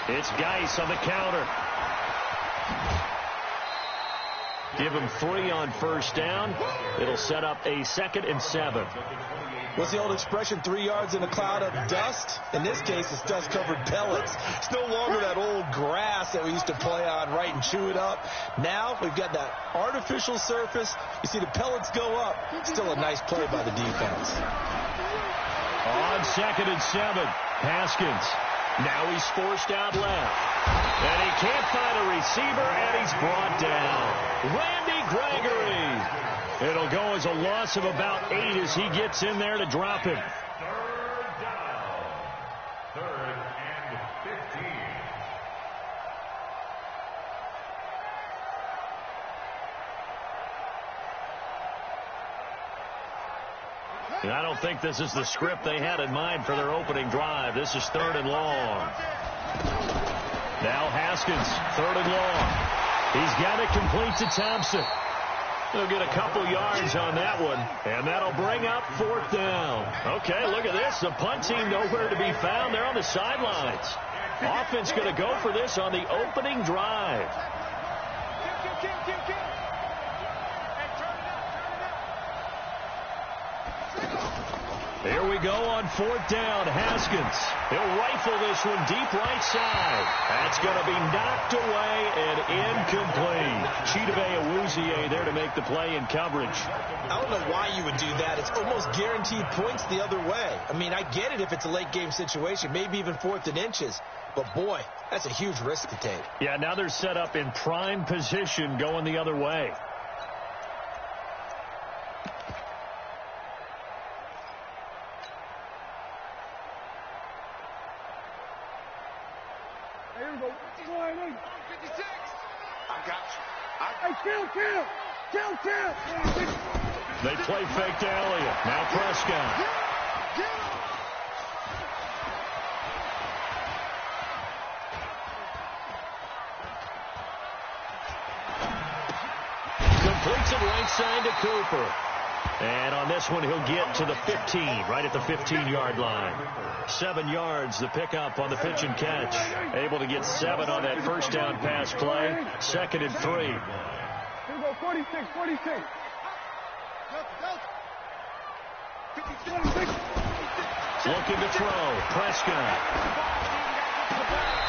It's Geis on the counter. Give him 3 on first down. It'll set up a 2nd and 7. What's the old expression, 3 yards in a cloud of dust? In this case, it's dust-covered pellets. It's no longer that old grass that we used to play on, right, and chew it up. Now we've got that artificial surface. You see the pellets go up. Still a nice play by the defense. On 2nd and 7, Haskins. Now he's forced out left. And he can't find a receiver, and he's brought down. Randy Gregory. It'll go as a loss of about 8 as he gets in there to drop him. 3rd down. 3rd and 15. And I don't think this is the script they had in mind for their opening drive. This is 3rd and long. Now Haskins, 3rd and long. He's got it complete to Thompson. He'll get a couple yards on that one, and that'll bring up 4th down. Okay, look at this. The punt team nowhere to be found. They're on the sidelines. Offense going to go for this on the opening drive. Here we go on 4th down. Haskins. He'll rifle this one deep right side. That's going to be knocked away and incomplete. Chidobe Awuzie there to make the play in coverage. I don't know why you would do that. It's almost guaranteed points the other way. I mean, I get it if it's a late game situation, maybe even 4th and inches. But, boy, that's a huge risk to take. Yeah, now they're set up in prime position going the other way. They play fake to Elliott. Now Prescott. Completes it right side to Cooper. And on this one, he'll get to the 15, right at the 15-yard line. 7 yards, the pickup on the pitch and catch. Able to get 7 on that first down pass play. 2nd and 3. Here we go, 46. Looking to throw. Prescott.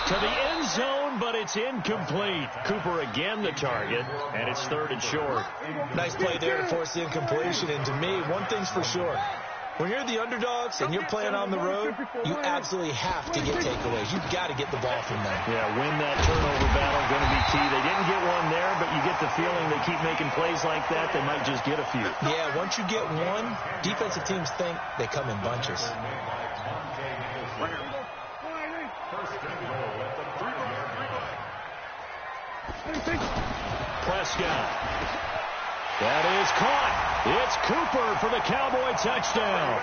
To the end zone, but it's incomplete. Cooper again the target, and it's 3rd and short. Nice play there to force the incompletion. And to me, one thing's for sure. When you're the underdogs and you're playing on the road, you absolutely have to get takeaways. You've got to get the ball from them. Yeah, win that turnover battle, going to be key. They didn't get one there, but you get the feeling they keep making plays like that, they might just get a few. Yeah, once you get one, defensive teams think they come in bunches. Prescott. That is caught. It's Cooper for the Cowboy touchdown.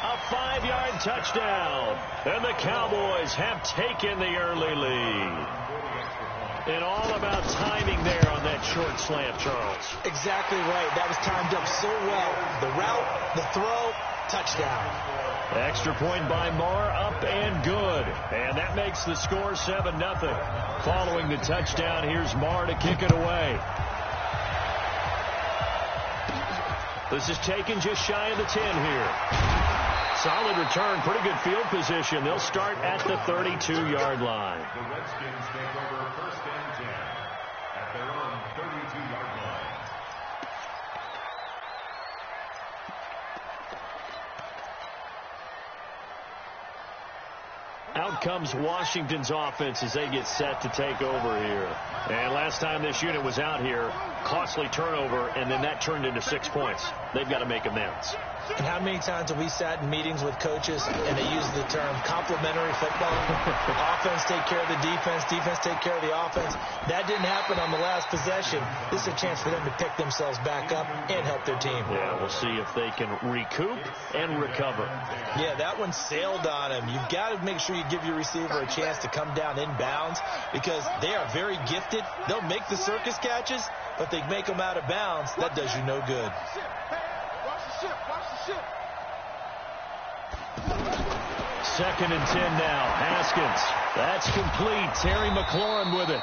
A 5-yard touchdown. And the Cowboys have taken the early lead. And all about timing there on that short slant, Charles. Exactly right. That was timed up so well. The route, the throw, touchdown. Extra point by Marr, up and good. And that makes the score 7-0. Following the touchdown, here's Marr to kick it away. This is taken just shy of the 10 here. Solid return, pretty good field position. They'll start at the 32-yard line. The Redskins take over 1st and 10 at their own 32-yard line. Out comes Washington's offense as they get set to take over here. And last time this unit was out here, costly turnover, and then that turned into 6 points. They've got to make amends. And how many times have we sat in meetings with coaches and they use the term complementary football? Offense take care of the defense, defense take care of the offense. That didn't happen on the last possession. This is a chance for them to pick themselves back up and help their team. Yeah, we'll see if they can recoup and recover. Yeah, that one sailed on him. You've got to make sure you give your receiver a chance to come down inbounds because they are very gifted. They'll make the circus catches, but they make them out of bounds. That does you no good. Second and 10 now. Haskins. That's complete. Terry McLaurin with it.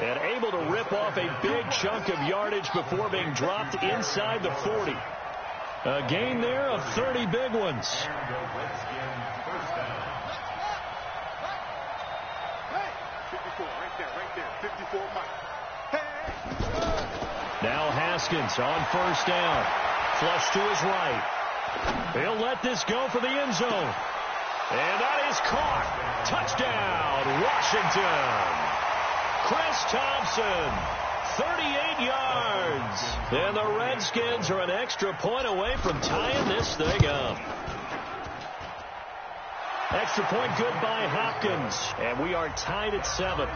And able to rip off a big chunk of yardage before being dropped inside the 40. A gain there of 30 big ones. Now Haskins on first down. Flush to his right. He'll let this go for the end zone. And that is caught. Touchdown, Washington. Chris Thompson, 38 yards. And the Redskins are an extra point away from tying this thing up. Extra point good by Hopkins. And we are tied at 7.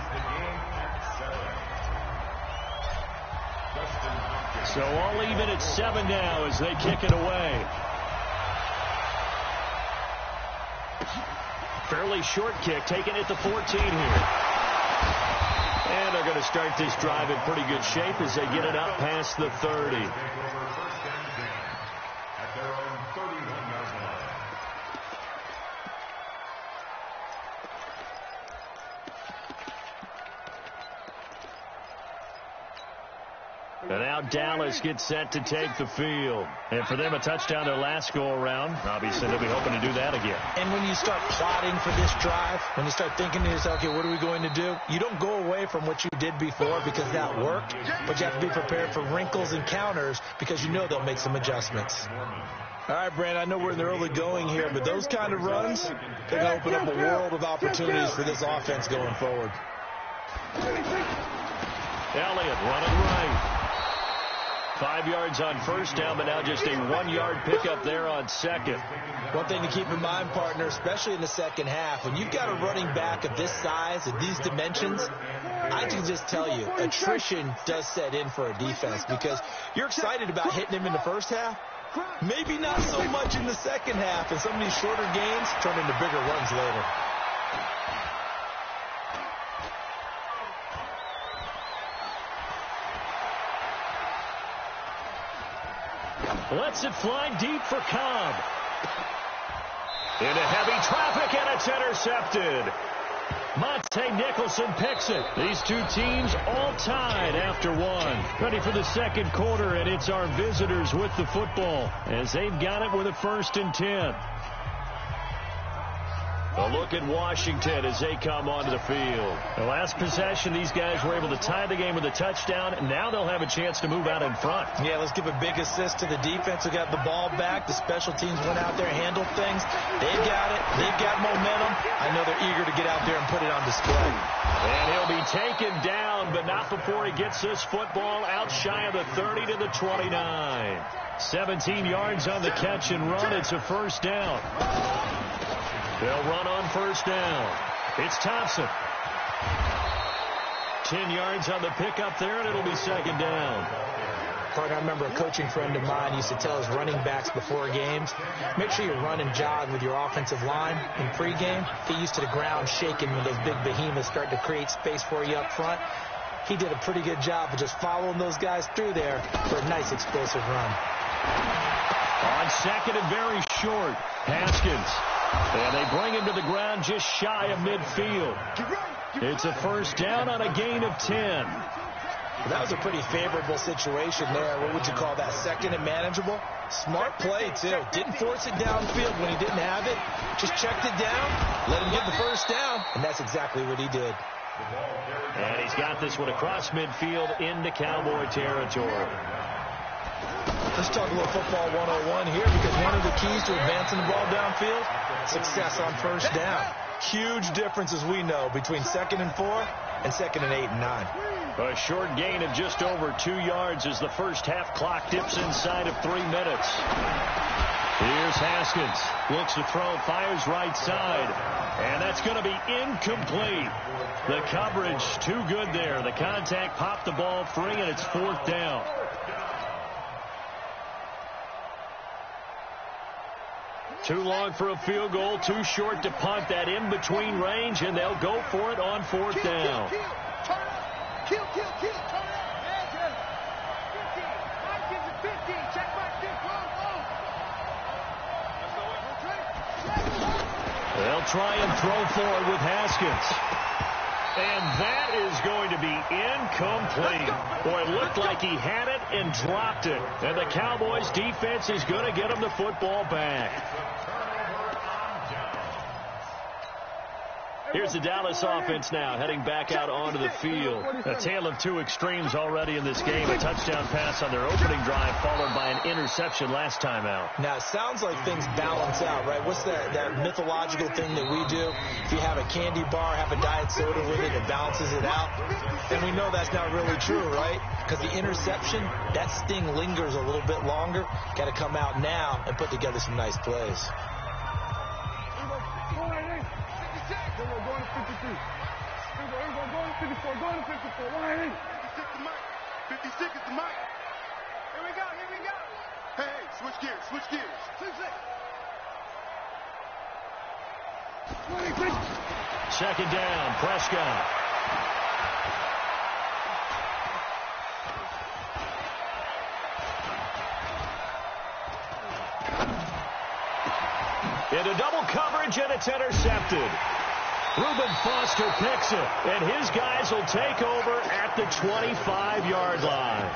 So all even at 7 now as they kick it away. Fairly short kick, taken at the 14 here. And they're going to start this drive in pretty good shape as they get it up past the 30. And now Dallas gets set to take the field. And for them, a touchdown their last go-around. Obviously, they'll be hoping to do that again. And when you start plotting for this drive, when you start thinking to yourself, okay, what are we going to do? You don't go away from what you did before because that worked. But you have to be prepared for wrinkles and counters because you know they'll make some adjustments. All right, Brandon, I know we're in the early going here, but those kind of runs, they're going to open up a world of opportunities for this offense going forward. Elliott running right. 5 yards on first down, but now just a 1-yard pickup there on second. One thing to keep in mind, partner, especially in the second half, when you've got a running back of this size, of these dimensions, I can just tell you, attrition does set in for a defense because you're excited about hitting him in the first half. Maybe not so much in the second half, and some of these shorter gains turn into bigger runs later. Lets it fly deep for Cobb. Into heavy traffic, and it's intercepted. Monte Nicholson picks it. These two teams all tied after one. Ready for the second quarter, and it's our visitors with the football as they've got it with a 1st and 10. A look at Washington as they come onto the field. The last possession, these guys were able to tie the game with a touchdown, and now they'll have a chance to move out in front. Yeah, let's give a big assist to the defense who got the ball back. The special teams went out there, handled things. They've got it. They've got momentum. I know they're eager to get out there and put it on display. And he'll be taken down, but not before he gets this football out shy of the 30 to the 29. 17 yards on the catch and run. It's a 1st down. They'll run on 1st down. It's Thompson. 10 yards on the pickup there, and it'll be 2nd down. Partner, I remember a coaching friend of mine used to tell his running backs before games, make sure you run and jog with your offensive line in pregame. Get used to the ground shaking when those big behemoths start to create space for you up front. He did a pretty good job of just following those guys through there for a nice explosive run. On second and very short, Haskins. And they bring him to the ground just shy of midfield. It's a 1st down on a gain of 10. That was a pretty favorable situation there. What would you call that? 2nd and manageable? Smart play, too. Didn't force it downfield when he didn't have it. Just checked it down, let him get the 1st down, and that's exactly what he did. And he's got this one across midfield into Cowboy territory. Let's talk a little football 101 here because one of the keys to advancing the ball downfield, success on 1st down. Huge difference, as we know, between 2nd and 4 and 2nd and 8 and 9. A short gain of just over 2 yards as the first half clock dips inside of 3 minutes. Here's Haskins. Looks to throw, fires right side. And that's going to be incomplete. The coverage too good there. The contact popped the ball free, and it's 4th down. Too long for a field goal, too short to punt. That in-between range, and they'll go for it on 4th down. Kill, turn up. 15, 15, check back, 6, roll. try and throw forward with Haskins. And that is going to be incomplete. Boy, it looked like he had it and dropped it. And the Cowboys defense is going to get him the football back. Here's the Dallas offense now, heading back out onto the field. A tale of two extremes already in this game. A touchdown pass on their opening drive, followed by an interception last time out. Now, it sounds like things balance out, right? What's that mythological thing that we do? If you have a candy bar, have a diet soda with it, it balances it out. And we know that's not really true, right? Because the interception, that sting lingers a little bit longer. Got to come out now and put together some nice plays. Going to 53. Going to 54. Going to 54. 180. 56 the mic. 56 is the mic. Here we go. Here we go. Hey, switch gears. Switch gears. 26. Second down, Prescott. Into double coverage, and it's intercepted. Reuben Foster picks it, and his guys will take over at the 25-yard line.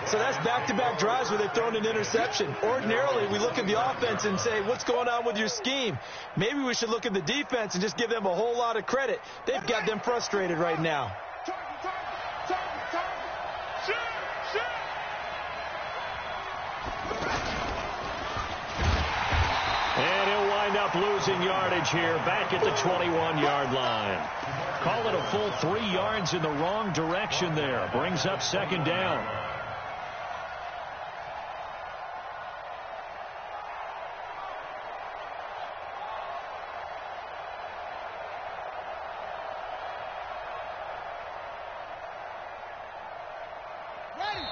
So that's back-to-back drives where they've thrown an interception. Ordinarily, we look at the offense and say, what's going on with your scheme? Maybe we should look at the defense and just give them a whole lot of credit. They've got them frustrated right now. And he'll wind up losing yardage here back at the 21-yard line. Call it a full 3 yards in the wrong direction there. Brings up second down.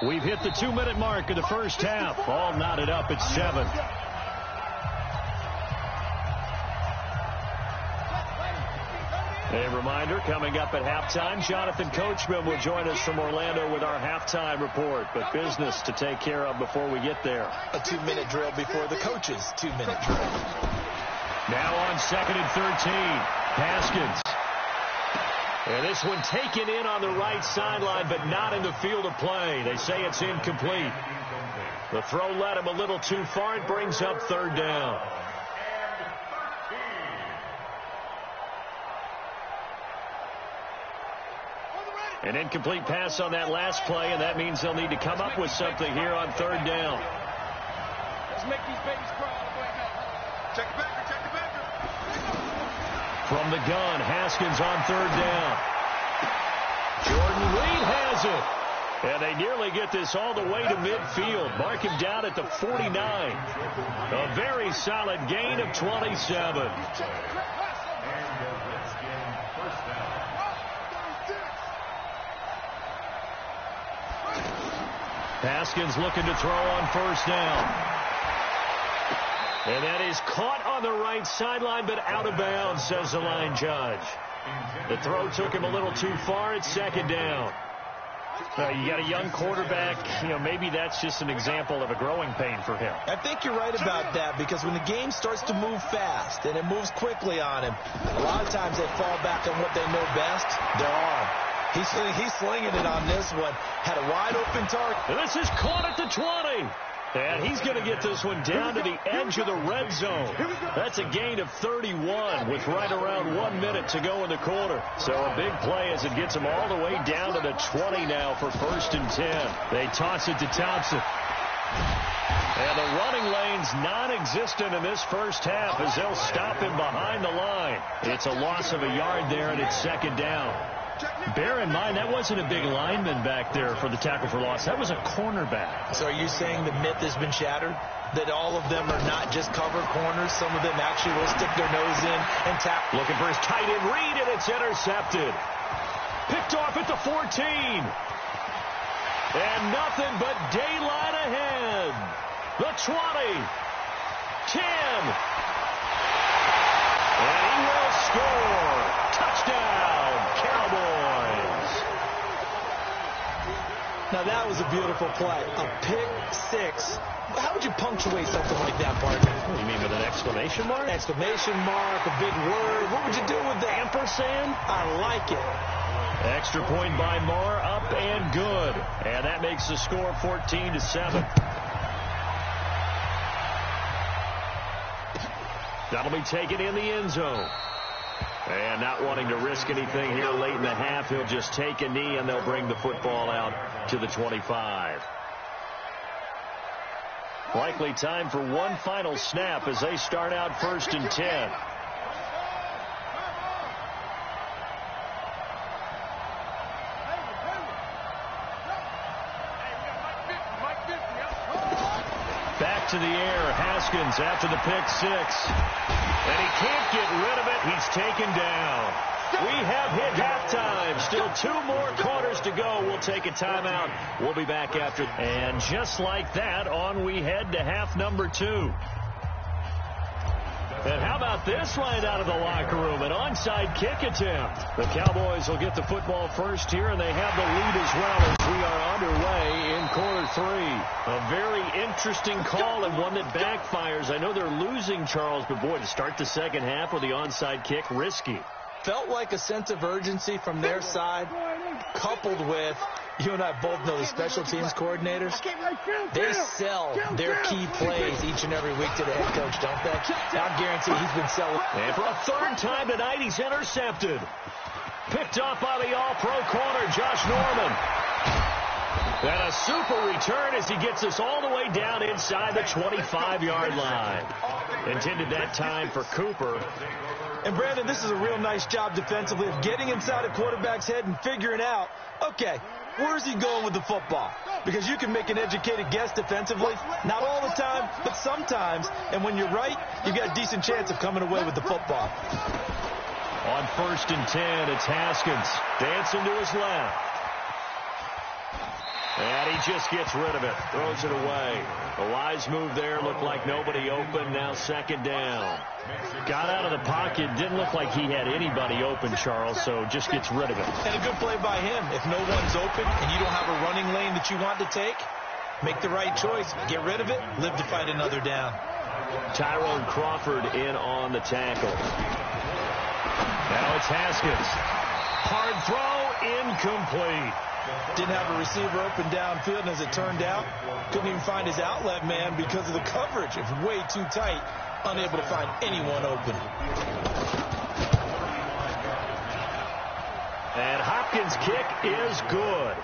We've hit the 2-minute mark of the first half. All knotted up at 7. A reminder, coming up at halftime, Jonathan Coachman will join us from Orlando with our halftime report. But business to take care of before we get there. A 2-minute drill before the coach's 2-minute drill. Now on 2nd and 13, Haskins. And this one taken in on the right sideline, but not in the field of play. They say it's incomplete. The throw led him a little too far. It brings up third down. An incomplete pass on that last play, and that means they'll need to come up with something here on third down. Let's make these babies cry. Check the backer, check the backer. From the gun, Haskins on third down. Jordan Reed has it. And they nearly get this all the way to midfield. Mark him down at the 49. A very solid gain of 27. Haskins looking to throw on first down. And that is caught on the right sideline, but out of bounds, says the line judge. The throw took him a little too far. It's second down. You got a young quarterback. Maybe that's just an example of a growing pain for him. I think you're right about that, because when the game starts to move fast and it moves quickly on him, a lot of times they fall back on what they know best, their arm. He's slinging it on this one. Had a wide open target. And this is caught at the 20. And he's going to get this one down to the edge of the red zone. That's a gain of 31 with right around 1 minute to go in the quarter. So a big play as it gets him all the way down to the 20 now for 1st and 10. They toss it to Thompson. And the running lane's non-existent in this first half as they'll stop him behind the line. It's a loss of a yard there, and it's second down. Bear in mind, that wasn't a big lineman back there for the tackle for loss. That was a cornerback. So are you saying the myth has been shattered? That all of them are not just cover corners? Some of them actually will stick their nose in and tap. Looking for his tight end read, and it's intercepted. Picked off at the 14. And nothing but daylight ahead. The 20. 10. And he will score. Touchdown, Cowboys. Now that was a beautiful play. A pick six How would you punctuate something like that, partner? What do you mean, with an exclamation mark? Exclamation mark, a big word. What would you do with that? Ampersand? I like it. Extra point by Moore, up and good. And that makes the score 14-7. That'll be taken in the end zone. And not wanting to risk anything here late in the half, he'll just take a knee, and they'll bring the football out to the 25. Likely time for one final snap as they start out 1st and 10. Back to the air, Haskins after the pick 6. And he can't get rid of it. He's taken down. We have hit halftime. Still 2 more quarters to go. We'll take a timeout. We'll be back after. And just like that, on we head to half number 2. And how about this right out of the locker room? An onside kick attempt. The Cowboys will get the football first here, and they have the lead as well as we are underway in quarter 3. A very interesting call and one that backfires. I know they're losing, Charles, but boy, to start the second half with the onside kick, risky. Felt like a sense of urgency from their side, coupled with, you and I both know the special teams coordinators, they sell their key plays each and every week to the head coach, don't they? I guarantee he's been selling. And for a 3rd time tonight, he's intercepted. Picked off by the all-pro corner, Josh Norman. And a super return as he gets us all the way down inside the 25-yard line. Intended that time for Cooper. And, Brandon, this is a real nice job defensively of getting inside a quarterback's head and figuring out, okay, where's he going with the football? Because you can make an educated guess defensively. Not all the time, but sometimes. And when you're right, you've got a decent chance of coming away with the football. On 1st and 10, it's Haskins. Dancing to his left. And he just gets rid of it. Throws it away. A wise move there. Looked like nobody open. Now 2nd down. Got out of the pocket. Didn't look like he had anybody open, Charles, so just gets rid of it. And a good play by him. If no one's open and you don't have a running lane that you want to take, make the right choice. Get rid of it. Live to fight another down. Tyrone Crawford in on the tackle. Now it's Haskins. Hard throw, incomplete. Didn't have a receiver open downfield, and as it turned out, couldn't even find his outlet man because of the coverage. It was way too tight, unable to find anyone open. And Hopkins' kick is good.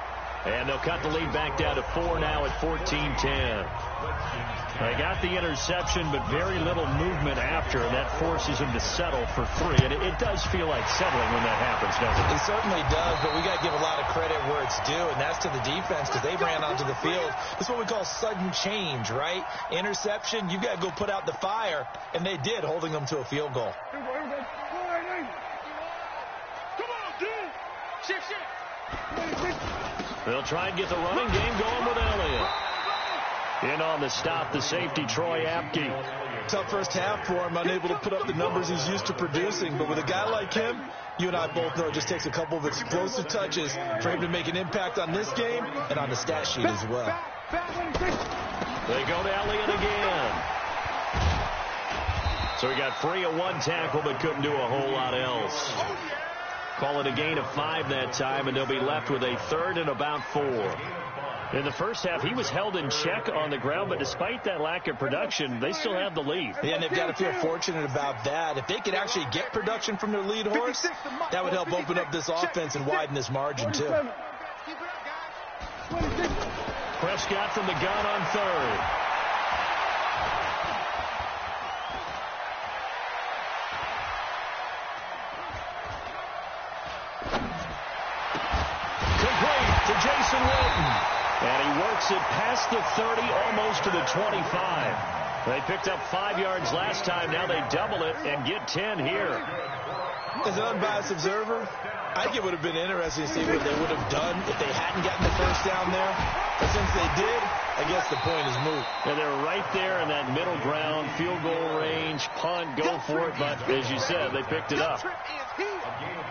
And they'll cut the lead back down to 4 now at 14-10. They got the interception, but very little movement after, and that forces him to settle for 3. And it does feel like settling when that happens, doesn't it? It certainly does, but we got to give a lot of credit where it's due, and that's to the defense because they ran onto the field. This is what we call sudden change, right? Interception, you got to go put out the fire, and they did, holding them to a field goal. Come on, dude. Shift. They'll try and get the running game going with Elliott. In on the stop, the safety, Troy Apke. Tough first half for him, unable to put up the numbers he's used to producing. But with a guy like him, you and I both know it just takes a couple of explosive touches for him to make an impact on this game and on the stat sheet as well. They go to Elliott again. So he got free of 1 tackle but couldn't do a whole lot else. Call it a gain of 5 that time, and they'll be left with a 3rd and about 4. In the first half, he was held in check on the ground, but despite that lack of production, they still have the lead. Yeah, and they've got to feel fortunate about that. If they could actually get production from their lead horse, that would help open up this offense and widen this margin, too. Prescott from the gun on 3rd. Complete to Jason Witten. And he works it past the 30, almost to the 25. They picked up 5 yards last time. Now they double it and get 10 here. As an unbiased observer, I think it would have been interesting to see what they would have done if they hadn't gotten the first down there. But since they did, I guess the point is moot. And they're right there in that middle ground, field goal range, punt, go for it. But as you said, they picked it up.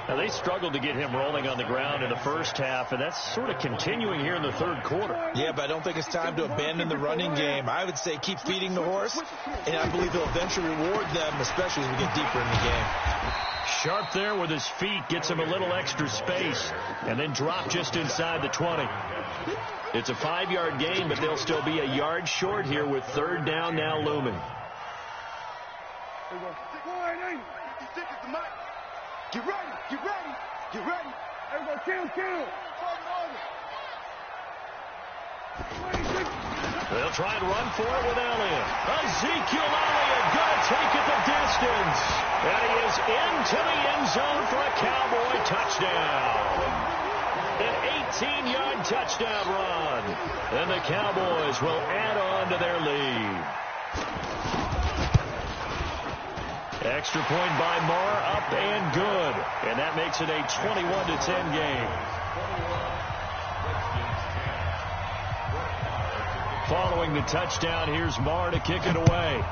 Now, they struggled to get him rolling on the ground in the first half, and that's sort of continuing here in the third quarter. Yeah, but I don't think it's time to abandon the running game. I would say keep feeding the horse, and I believe he'll eventually reward them, especially as we get deeper in the game. Sharp there with his feet, gets him a little extra space, and then drop just inside the 20. It's a 5-yard gain, but they'll still be a yard short here with third down now looming. Get ready, get ready, get ready. Everybody, kill. They'll try and run for it with Elliott. Ezekiel Elliott going to take it the distance. And he is into the end zone for a Cowboy touchdown. An 18-yard touchdown run. And the Cowboys will add on to their lead. Extra point by Marr, up and good. And that makes it a 21-10 game. Following the touchdown, here's Marr to kick it away.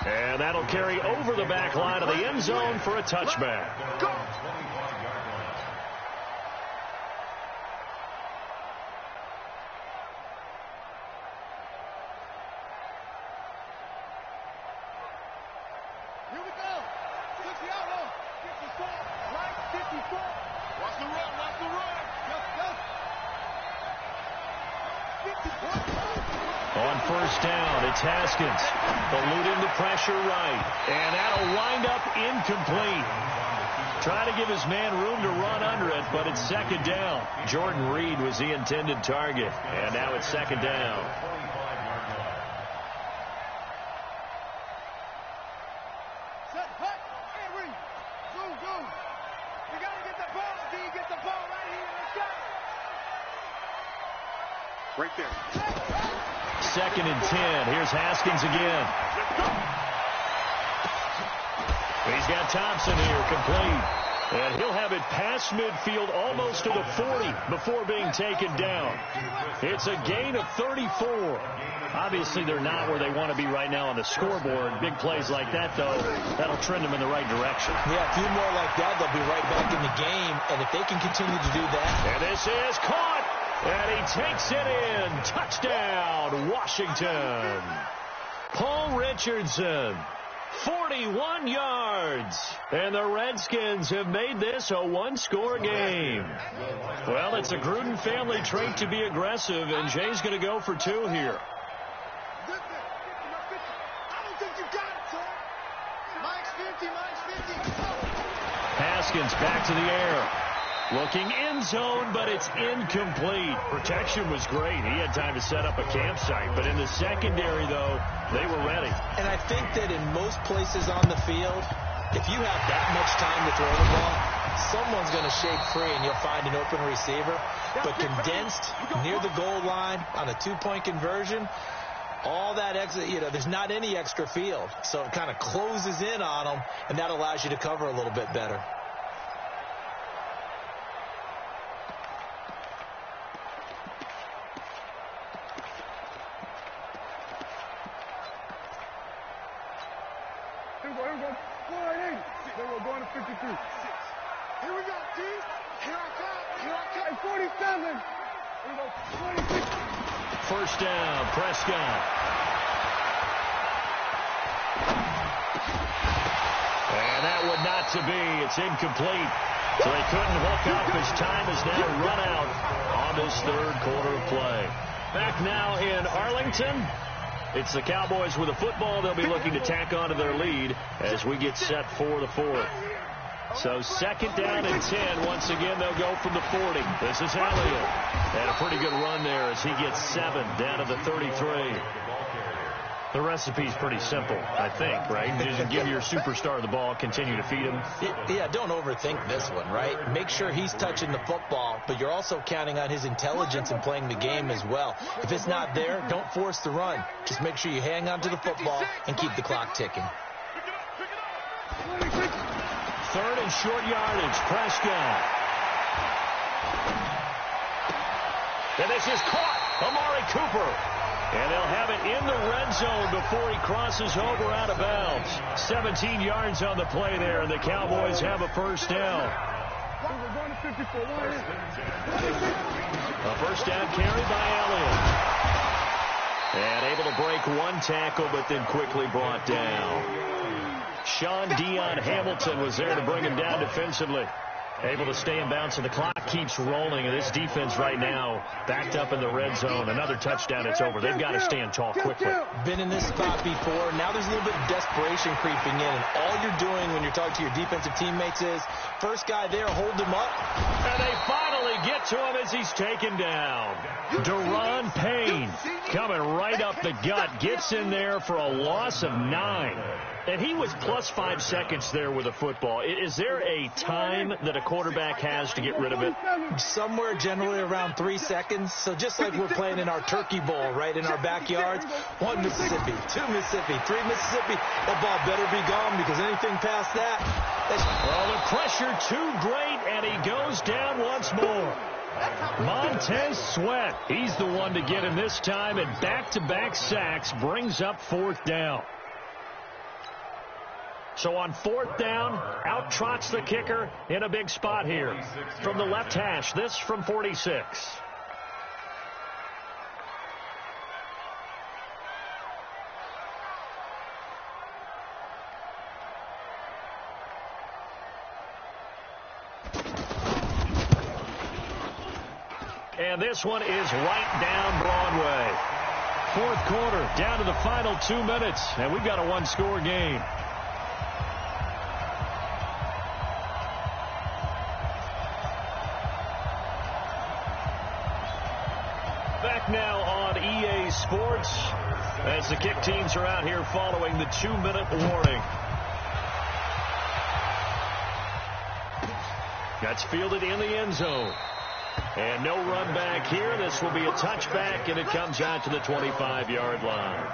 And that'll carry over the back line of the end zone for a touchback. Go! Here we go. 60 out low. 54. Right, 54. Watch the run, watch the run. On first down, it's Haskins. Eluding the pressure right. And that'll wind up incomplete. Trying to give his man room to run under it, but it's second down. Jordan Reed was the intended target. And now it's second down. Set, hut, and Reed. Zoom. We got to get the ball. D, get the ball right here. Let's go. Right there. Second and 10. Here's Haskins again. He's got Thompson here, complete. And he'll have it past midfield almost to the 40 before being taken down. It's a gain of 34. Obviously, they're not where they want to be right now on the scoreboard. Big plays like that, though, that'll trend them in the right direction. Yeah, a few more like that, they'll be right back in the game. And if they can continue to do that. And this is caught. And he takes it in. Touchdown, Washington. Paul Richardson, 41 yards. And the Redskins have made this a one-score game. Well, it's a Gruden family trait to be aggressive, and Jay's going to go for two here. I don't think you got it, sir. Mike's 50. Haskins back to the air. Looking end zone, but it's incomplete. Protection was great. He had time to set up a campsite. But in the secondary, though, they were ready. And I think that in most places on the field, if you have that much time to throw the ball, someone's going to shake free and you'll find an open receiver. But condensed near the goal line on a two-point conversion, all that extra, there's not any extra field. So it kind of closes in on them, and that allows you to cover a little bit better. They were going to 53. Here we go, D. Here I come. 47. Here we go, 26. First down, Prescott. And that would not to be. It's incomplete. So they couldn't hook up as time has now run out on this third quarter of play. Back now in Arlington. It's the Cowboys with a football. They'll be looking to tack on to their lead as we get set for the fourth. So second down and 10. Once again, they'll go from the 40. This is Elliott. And a pretty good run there as he gets 7 down to the 33. The recipe's pretty simple, I think, right? Just give your superstar the ball, continue to feed him. Yeah, don't overthink this one, right? Make sure he's touching the football, but you're also counting on his intelligence in playing the game as well. If it's not there, don't force the run. Just make sure you hang on to the football and keep the clock ticking. Third and short yardage, Prescott. And this is caught. Amari Cooper. And they'll have it in the red zone before he crosses over out of bounds. 17 yards on the play there, and the Cowboys have a first down. A first down carry by Elliott. And able to break one tackle, but then quickly brought down. Sean Dion Hamilton was there to bring him down defensively. Able to stay in bounds, and the clock keeps rolling. And this defense right now backed up in the red zone. Another touchdown, it's over. They've got to stand tall quickly. Been in this spot before. Now there's a little bit of desperation creeping in. And all you're doing when you're talking to your defensive teammates is, first guy there, hold him up. And they finally get to him as he's taken down. Deron Payne coming right up the gut. Gets in there for a loss of 9. And he was plus 5 seconds there with a football. Is there a time that a quarterback has to get rid of it? Somewhere generally around 3 seconds. So just like we're playing in our turkey bowl, right, in our backyards, 1 Mississippi, 2 Mississippi, 3 Mississippi, that ball better be gone because anything past that, well, the pressure too great, and he goes down once more. Montez Sweat, he's the one to get him this time, and back-to-back sacks brings up fourth down. So on fourth down, out trots the kicker in a big spot here. From the left hash, this from 46. And this one is right down Broadway. Fourth quarter, down to the final 2 minutes, and we've got a one-score game. Back now on EA Sports as the kick teams are out here following the 2-minute warning. That's fielded in the end zone. And no run back here. This will be a touchback, and it comes out to the 25-yard line.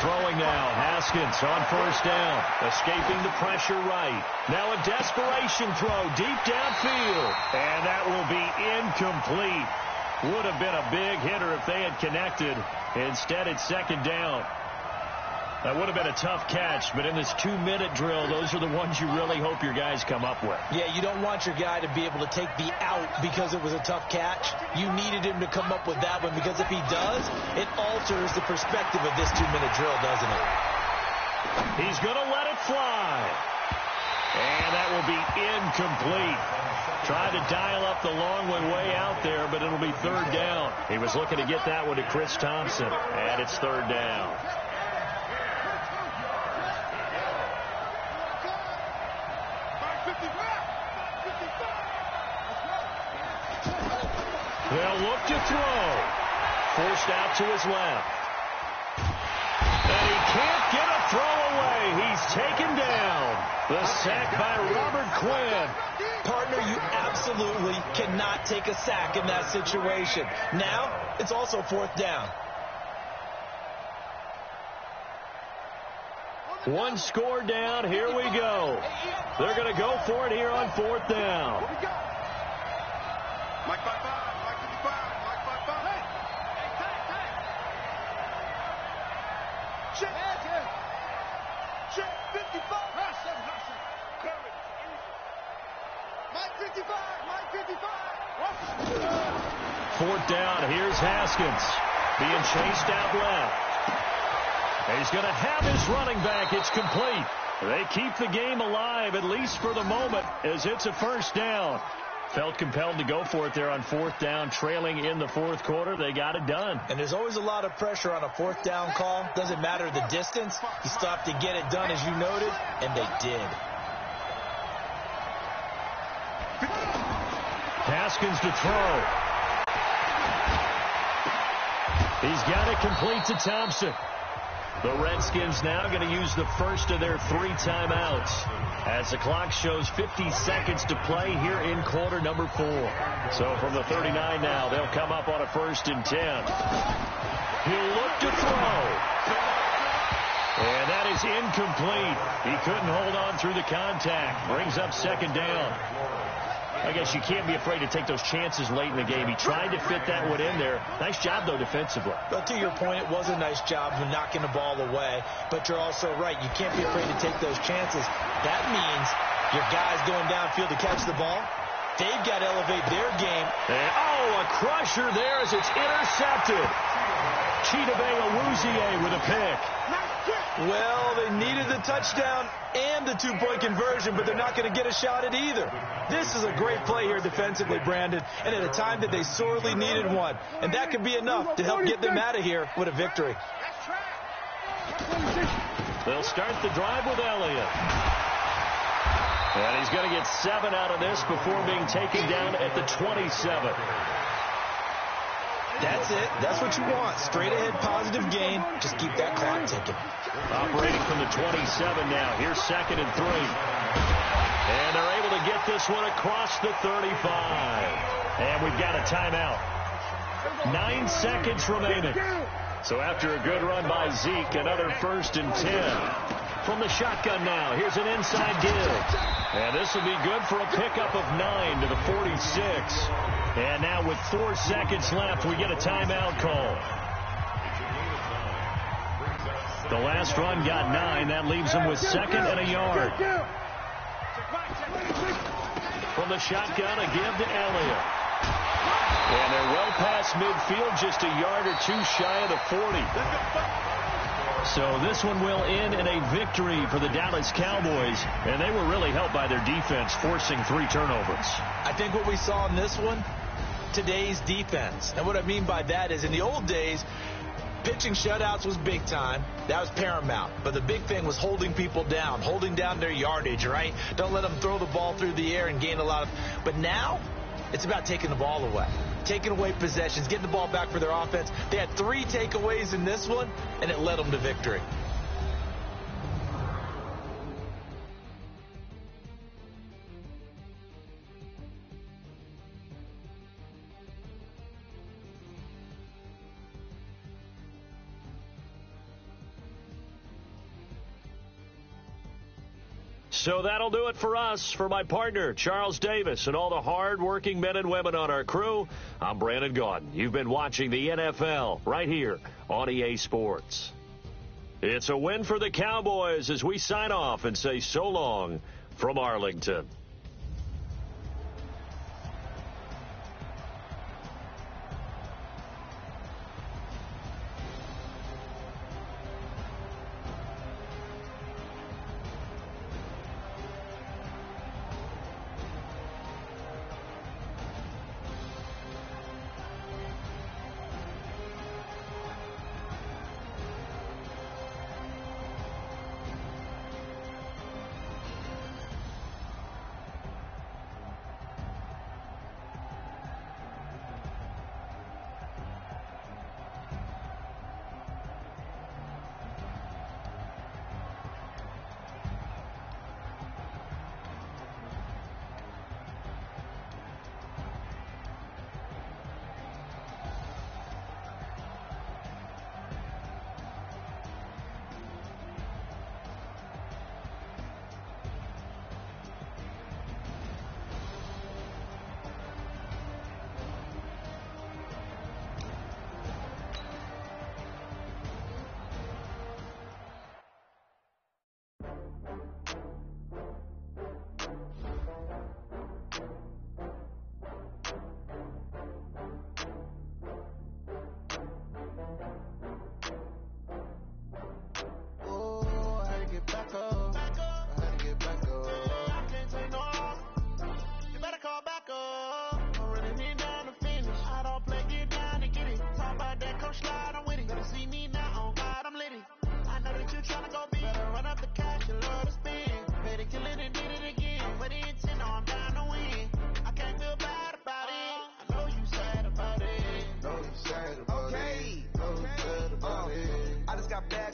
Throwing now, Haskins on first down, escaping the pressure right. Now a desperation throw deep downfield, and that will be incomplete. Would have been a big hitter if they had connected. Instead, it's second down. That would have been a tough catch, but in this 2-minute drill, those are the ones you really hope your guys come up with. Yeah, you don't want your guy to be able to take the out because it was a tough catch. You needed him to come up with that one, because if he does, it alters the perspective of this 2-minute drill, doesn't it? He's going to let it fly. And that will be incomplete. Tried to dial up the long one way out there, but it'll be third down. He was looking to get that one to Chris Thompson, and it's third down. They'll look to throw. Forced out to his left. And he can't get a throw away. He's taken down. The sack by Robert Quinn. Partner, you absolutely cannot take a sack in that situation. Now, it's also fourth down. One score down. Here we go. They're going to go for it here on fourth down. Mike 5-5, Mike 55, Mike 5-5. Hey! Check! Check 55. Mike 55, Mike 55. Fourth down. Here's Haskins being chased out left. He's going to have his running back. It's complete. They keep the game alive, at least for the moment, as it's a first down. Felt compelled to go for it there on fourth down, trailing in the fourth quarter. They got it done. And there's always a lot of pressure on a fourth down call. Doesn't matter the distance. You stop to get it done, as you noted, and they did. Haskins to throw. He's got it complete to Thompson. The Redskins now going to use the first of their 3 timeouts as the clock shows 50 seconds to play here in quarter number 4. So from the 39 now, they'll come up on a 1st and 10. He'll look to throw. And that is incomplete. He couldn't hold on through the contact. Brings up 2nd down. I guess you can't be afraid to take those chances late in the game. He tried to fit that one in there. Nice job, though, defensively. But to your point, it was a nice job of knocking the ball away. But you're also right. You can't be afraid to take those chances. That means your guys going downfield to catch the ball, they've got to elevate their game. And, a crusher there as it's intercepted. Chidobe Awuzie with a pick. Well, they needed the touchdown and the 2-point conversion, but they're not going to get a shot at either. This is a great play here defensively, Brandon, and at a time that they sorely needed one. And that could be enough to help get them out of here with a victory. They'll start the drive with Elliott. And he's going to get 7 out of this before being taken down at the 27. That's it. That's what you want. Straight ahead positive gain. Just keep that clock ticking. Operating from the 27 now. Here's 2nd and 3. And they're able to get this one across the 35. And we've got a timeout. 9 seconds remaining. So after a good run by Zeke, another 1st and 10. From the shotgun now, here's an inside give. And this will be good for a pickup of 9 to the 46. And now with 4 seconds left, we get a timeout call. The last run got 9. That leaves them with 2nd and a yard. From the shotgun, a give to Elliott. And they're well past midfield, just a yard or 2 shy of the 40. So this one will end in a victory for the Dallas Cowboys. And they were really helped by their defense, forcing 3 turnovers. I think what we saw in this one, today's defense. And what I mean by that is in the old days, pitching shutouts was big time. That was paramount. But the big thing was holding people down, holding down their yardage, right? Don't let them throw the ball through the air and gain a lot of... But now, it's about taking the ball away. Taking away possessions, getting the ball back for their offense. They had 3 takeaways in this one, and it led them to victory. So that'll do it for us. For my partner, Charles Davis, and all the hard-working men and women on our crew, I'm Brandon Gaudin. You've been watching the NFL right here on EA Sports. It's a win for the Cowboys as we sign off and say so long from Arlington.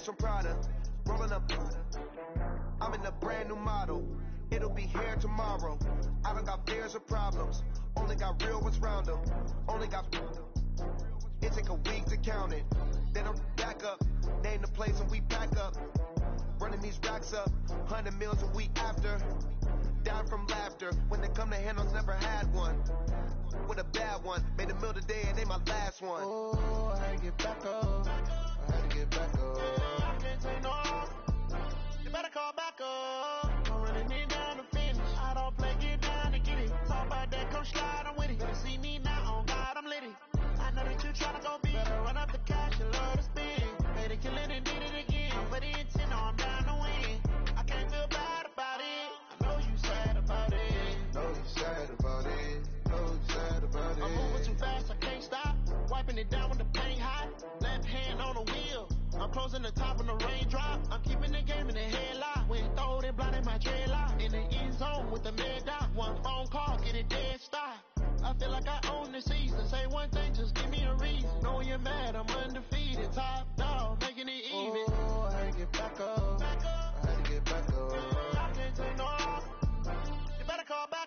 from Prada, rolling up. I'm in a brand new model. It'll be here tomorrow. I don't got fears or problems. Only got real ones round them. Only got. It take a week to count it. Then I'm back up. Name the place and we pack up. Running these racks up. 100 meals a week after. Down from laughter. When they come to handles, never had one. With a bad one. Made a meal today and ain't my last one. Oh, I had to get back up. I had to get back up. I can't take no off. You better call back up. I'm running it down to finish. I don't play, get down to get it. Talk about that, come slide, I'm with it. Better see me now, on God, I'm litty. I know that you tryna go big. Better run up the cash, you love to spin. Made it, kill it, and did it again. But the intent, no, I'm down to win. I can't feel bad about it. I know you sad about it. Know you sad about it. Know you sad about it. I'm moving too fast, I can't stop. Wiping it down with the paint hot. Left hand on the wheel. I'm closing the top when the raindrop. I'm keeping the game in the headlock. When throw it, blinding my dreadlock. In the end zone with the mad dot. One phone call, get it dead stop. I feel like I own the season. Say one thing, just give me a reason. Know you're mad, I'm undefeated. Top dog, making it even. Oh, I had to get back up. I had to get back up. I can't take no off. You better call back